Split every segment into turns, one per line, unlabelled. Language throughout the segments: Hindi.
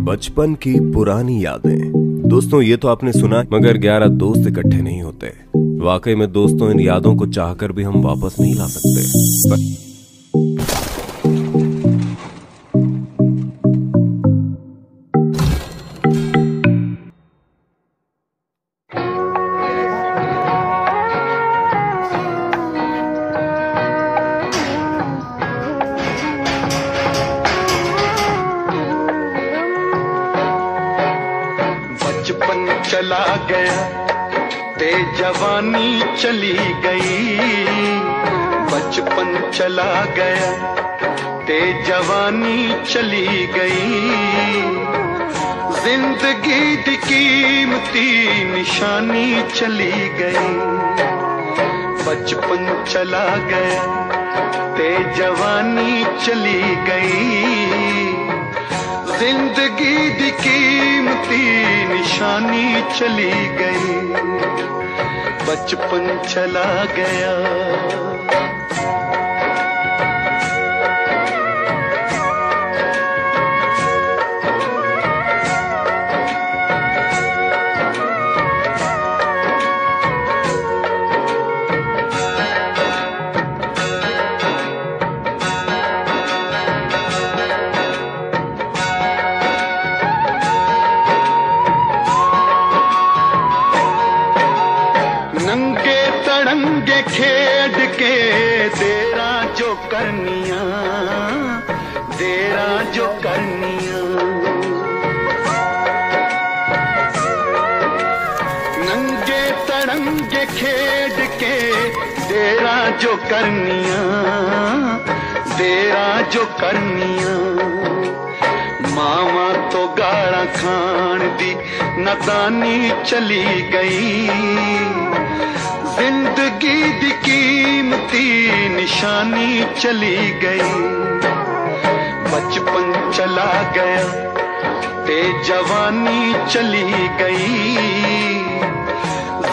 बचपन की पुरानी यादें। दोस्तों ये तो आपने सुना, मगर 11 दोस्त इकट्ठे नहीं होते। वाकई में दोस्तों, इन यादों को चाहकर भी हम वापस नहीं ला सकते।
बचपन चला गया ते जवानी चली गई, बचपन चला गया ते जवानी चली गई, जिंदगी दी कीमती निशानी चली गई। बचपन चला गया ते जवानी चली गई, जिंदगी दी कीमती निशानी चली गई, बचपन चला गया। नंगे तड़ंगे खेड के देरा जो करनिया, देरा जो करनिया, नंगे तड़ंगे खेड के देरा जो करनिया, देरा जो करनिया। मावा तो गाड़ा खान दी नादानी चली गई, जिंदगी दी कीमती निशानी चली गई। बचपन चला गया ते जवानी चली गई,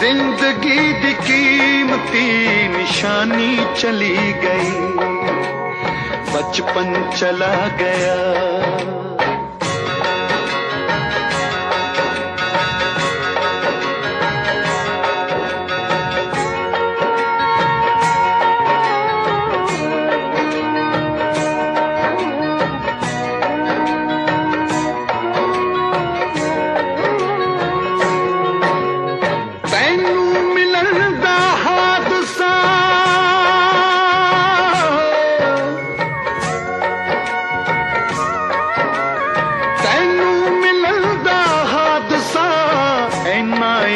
जिंदगी दी कीमती निशानी चली गई, बचपन चला गया।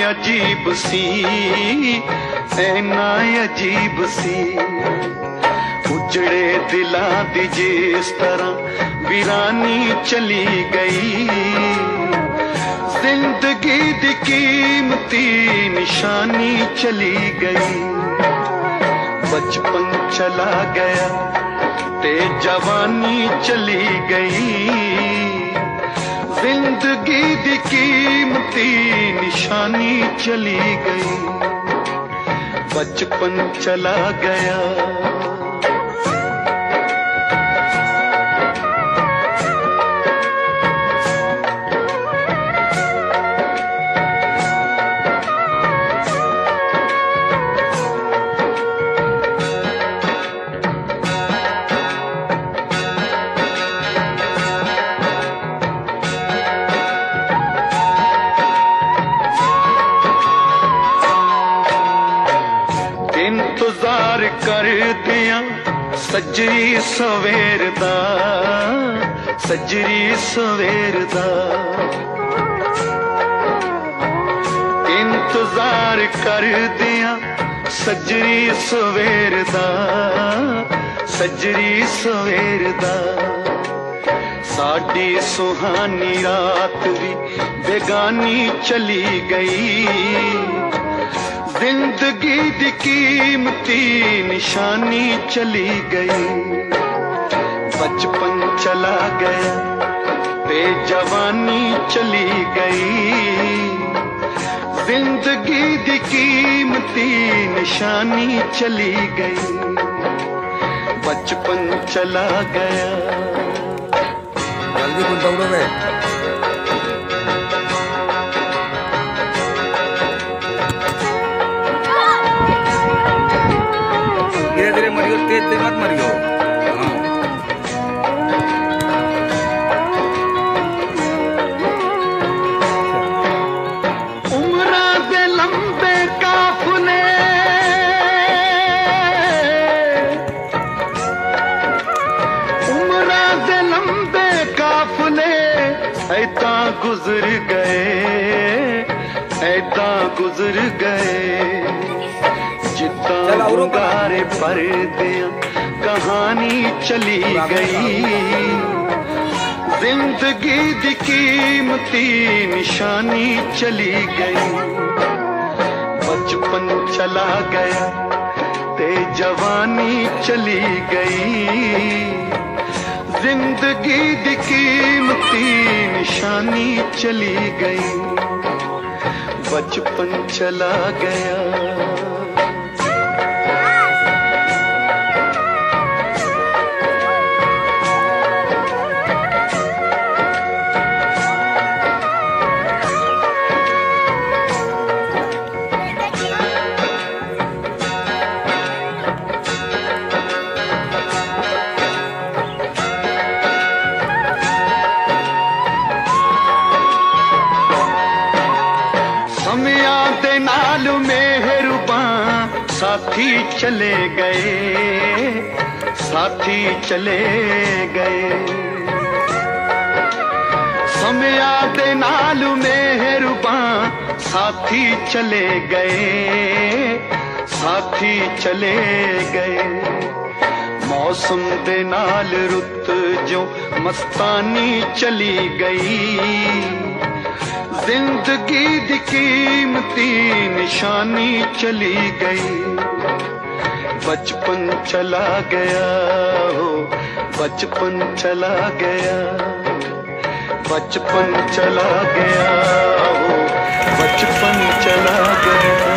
अजीब सी, ऐना अजीब सी, उजड़े दिला दी जिस तरह वीरानी चली गई, जिंदगी दी कीमती निशानी चली गई। बचपन चला गया ते जवानी चली गई, जिंदगी दी कीमती निशानी चली गई, बचपन चला गया। इंतजार कर दिया सजरी सवेर दा, सजरी सवेर दा, इंतजार कर दिया सजरी सवेर दा, सजरी सवेर दा। साडी सुहानी रात भी बेगानी चली गई, जिंदगी दी कीमती निशानी चली गई। बचपन चला गया ते जवानी चली गई, जिंदगी दी कीमती निशानी चली गई, बचपन चला गया।
जल्दी कुछ दौड़ो बे।
के ते मत मरियो।
उम्रा दे लंबे काफले, उम्रा दे लंबे काफले ऐता गुजर गए, ऐता गुजर गए। जितना उंगारे पर्दियां कहानी चली गई, जिंदगी दी कीमती निशानी चली गई। बचपन चला गया ते जवानी चली गई, जिंदगी दी कीमती निशानी चली गई। बचपन चला गया। नाल मेहरबान साथी चले गए, साथी चले गए। समया दे नाल मेहरबान साथी चले गए, साथी चले गए। मौसम दे नाल रुत जो मस्तानी चली गई, जिंदगी दी कीमती निशानी चली गई। बचपन चला गया हो, बचपन चला गया, बचपन चला गया हो, बचपन चला गया।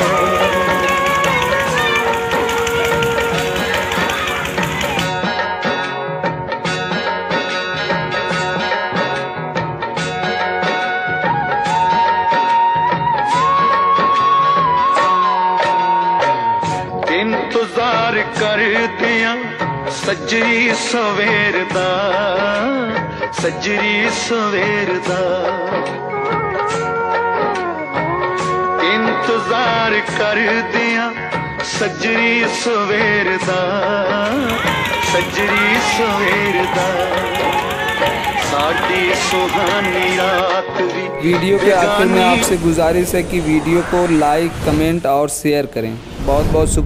इंतजार कर दिया सजरी सवेर दा, सजरी सवेर दा। इंतजार कर दिया सजरी सवेर दा, सजरी सवेर दा। साडी सुहानी रात भी।
वीडियो के आखिर में आपसे गुजारिश है कि वीडियो को लाइक, कमेंट और शेयर करें। बहुत बहुत शुक्रिया।